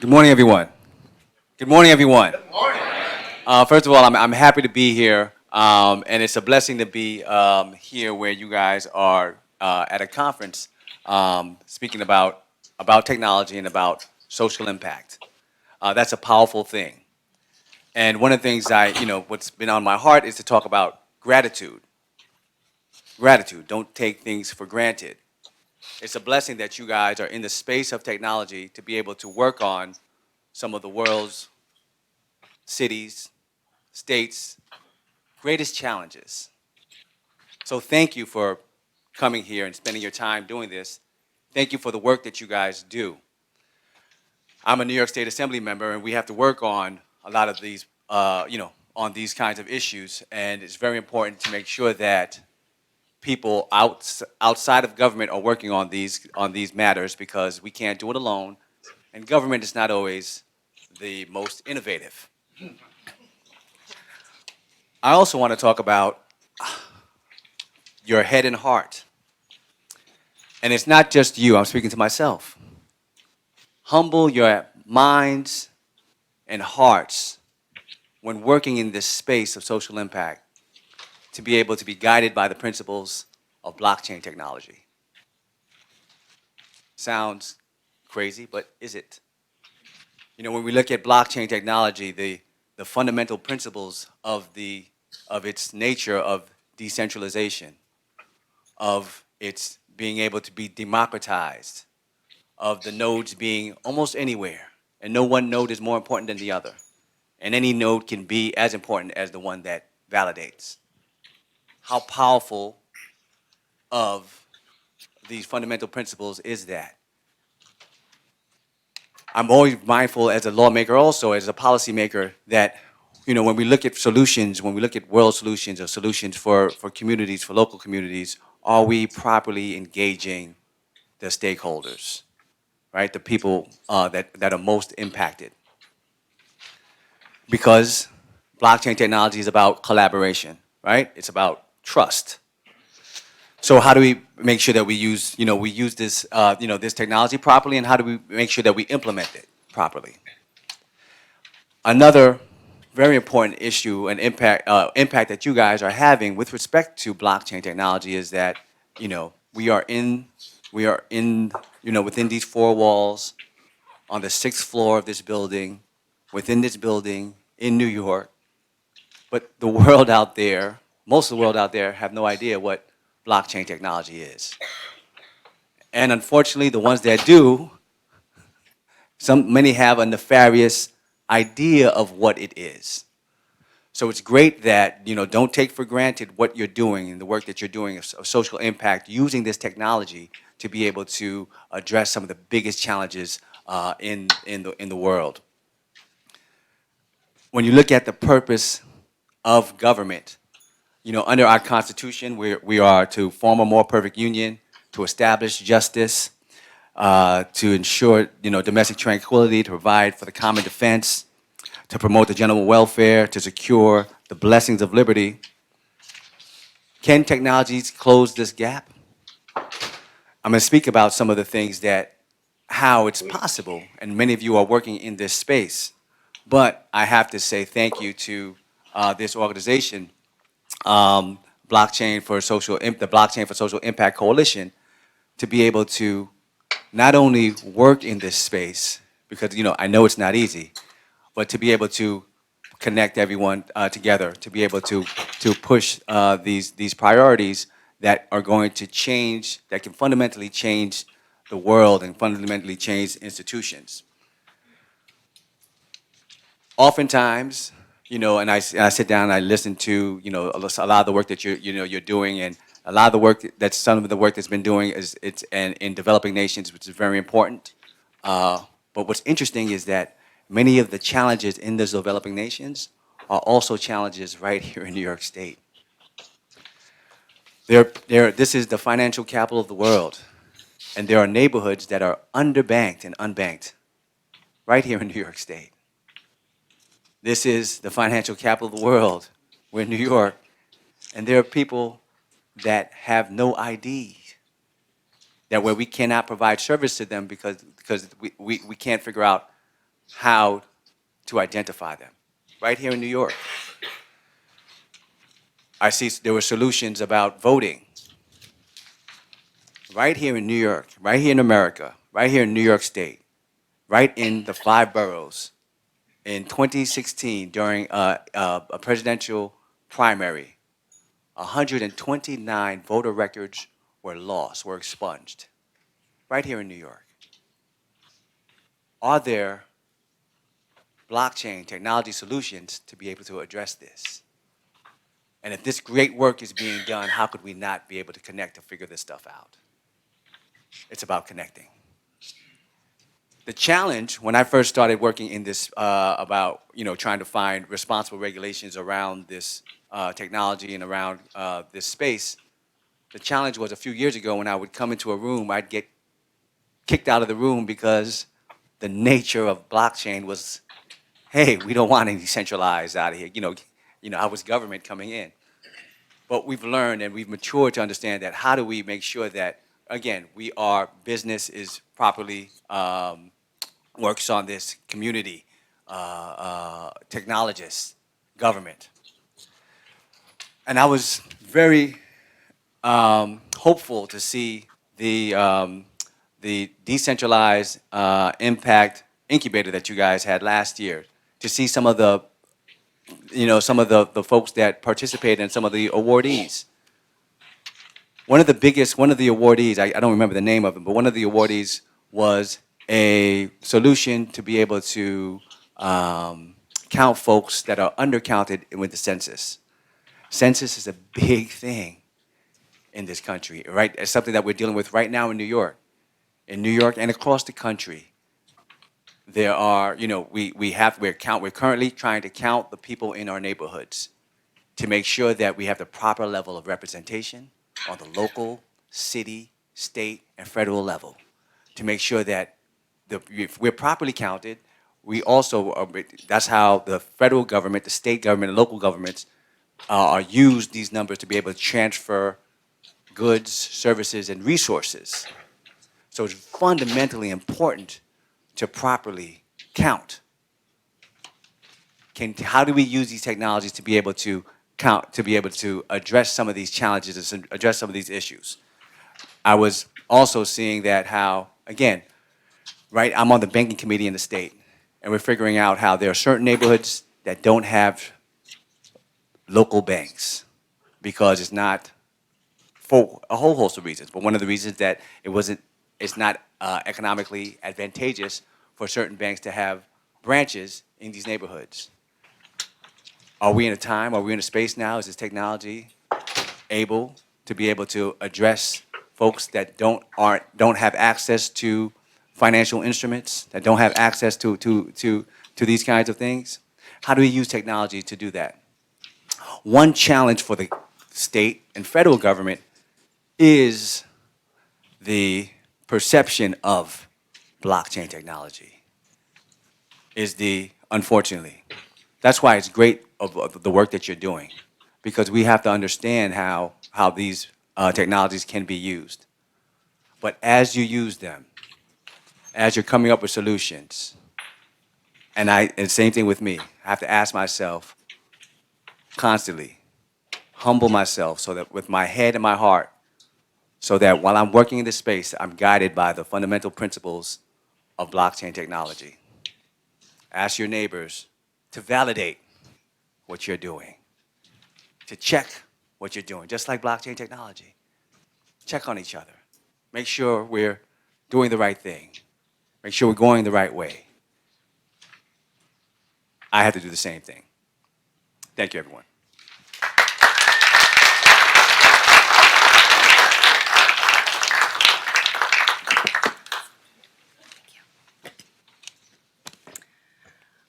Good morning, everyone. Good morning, everyone. First of all, I'm happy to be here, and it's a blessing to be here where you guys are at a conference speaking about technology and about social impact. That's a powerful thing. And one of the things what's been on my heart is to talk about gratitude. Gratitude. Don't take things for granted. It's a blessing that you guys are in the space of technology to be able to work on some of the world's cities, states, greatest challenges. So thank you for coming here and spending your time doing this. Thank you for the work that you guys do. I'm a New York State Assembly member, and we have to work on a lot of these, on these kinds of issues. And it's very important to make sure that people outside of government are working on these matters because we can't do it alone, and government is not always the most innovative. I also want to talk about your head and heart. And it's not just you, I'm speaking to myself. Humble your minds and hearts when working in this space of social impact to be able to be guided by the principles of blockchain technology. Sounds crazy, but is it? You know, when we look at blockchain technology, the fundamental principles of its nature of decentralization, of its being able to be democratized, of the nodes being almost anywhere, and no one node is more important than the other. And any node can be as important as the one that validates. How powerful of these fundamental principles is that? I'm always mindful as a lawmaker also, as a policymaker, that when we look at solutions, when we look at world solutions or solutions for communities, for local communities, are we properly engaging the stakeholders, right? The people that are most impacted. Because blockchain technology is about collaboration, right? It's about trust. So how do we make sure that we use this, this technology properly, and how do we make sure that we implement it properly? Another very important issue and impact that you guys are having with respect to blockchain technology is that we are in within these four walls on the sixth floor of this building, within this building in New York, but the world out there, most of the world out there, have no idea what blockchain technology is. And unfortunately, the ones that do, many have a nefarious idea of what it is. So it's great that, don't take for granted what you're doing and the work that you're doing of social impact using this technology to be able to address some of the biggest challenges in the world. When you look at the purpose of government, under our Constitution, we are to form a more perfect union, to establish justice, to ensure domestic tranquility, to provide for the common defense, to promote the general welfare, to secure the blessings of liberty. Can technologies close this gap? I'm going to speak about some of the things how it's possible, and many of you are working in this space. But I have to say thank you to this organization, the Blockchain for Social Impact Coalition, to be able to not only work in this space, because I know it's not easy, but to be able to connect everyone together, to be able to push these priorities that are going to change, that can fundamentally change the world and fundamentally change institutions. Oftentimes, and I sit down and I listen to a lot of the work that you're doing, and a lot of the work some of the work that's been doing in developing nations, which is very important. But what's interesting is that many of the challenges in those developing nations are also challenges right here in New York State. This is the financial capital of the world, and there are neighborhoods that are underbanked and unbanked right here in New York State. This is the financial capital of the world. We're in New York, and there are people that have no ID, where we cannot provide service to them because we can't figure out how to identify them. Right here in New York, I see there were solutions about voting. Right here in New York, right here in America, right here in New York State, right in the 5 boroughs. In 2016, during a presidential primary, 129 voter records were lost, were expunged, right here in New York. Are there blockchain technology solutions to be able to address this? And if this great work is being done, how could we not be able to connect to figure this stuff out? It's about connecting. The challenge when I first started working in this about trying to find responsible regulations around this technology and around this space, the challenge was a few years ago when I would come into a room, I'd get kicked out of the room because the nature of blockchain was, hey, we don't want any decentralized out of here. I was government coming in. But we've learned and we've matured to understand that how do we make sure that, again, our business is properly works on this community, technologists, government. And I was very hopeful to see the decentralized impact incubator that you guys had last year, to see some of the folks that participated and some of the awardees. One of the awardees, I don't remember the name of it, but one of the awardees was a solution to be able to count folks that are undercounted with the census. Census is a big thing in this country, right? It's something that we're dealing with right now in New York. In New York and across the country, there are, we're currently trying to count the people in our neighborhoods to make sure that we have the proper level of representation on the local, city, state, and federal level, to make sure that if we're properly counted. We also, that's how the federal government, the state government, and local governments use these numbers to be able to transfer goods, services, and resources. So it's fundamentally important to properly count. How do we use these technologies to be able to count, to be able to address some of these challenges, and address some of these issues? I was also seeing that how, again, right, I'm on the banking committee in the state, and we're figuring out how there are certain neighborhoods that don't have local banks because it's not, for a whole host of reasons, but one of the reasons that it's not economically advantageous for certain banks to have branches in these neighborhoods. Are we in a space now, is this technology able to be able to address folks that don't have access to financial instruments, that don't have access to these kinds of things? How do we use technology to do that? One challenge for the state and federal government is the perception of blockchain technology. Unfortunately. That's why it's great of the work that you're doing, because we have to understand how these technologies can be used. But as you use them, as you're coming up with solutions, and same thing with me, I have to ask myself constantly, humble myself so that with my head and my heart, so that while I'm working in this space, I'm guided by the fundamental principles of blockchain technology. Ask your neighbors to validate what you're doing, to check what you're doing, just like blockchain technology. Check on each other. Make sure we're doing the right thing. Make sure we're going the right way. I have to do the same thing. Thank you, everyone.